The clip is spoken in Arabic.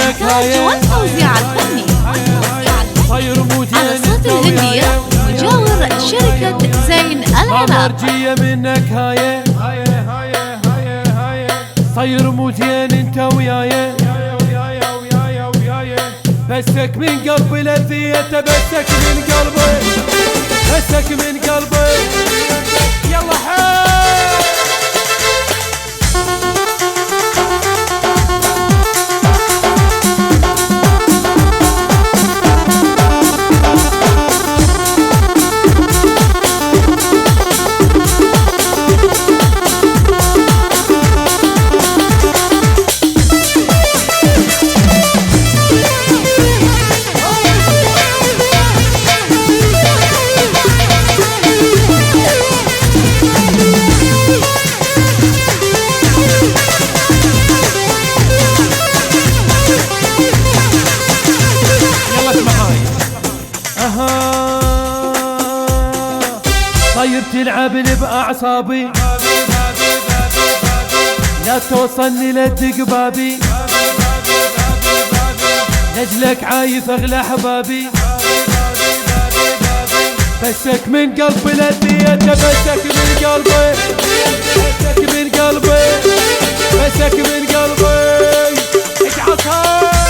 منك هاي والتوزيع الفني صاير موتين على صوت الهندية مجاور شركة زين العراق. مرجية منك هاي صاير موتين انت وياي بسك من قلبي لذيته بسك من قلبي بسك من قلبي يلا حي صاير تلعبني بأعصابي لا توصلني لدق بابي لجلك عايف اغلى احبابي بسك من قلبي لذيته بسك من قلبي بسك من قلبي بسك من قلبي اجعل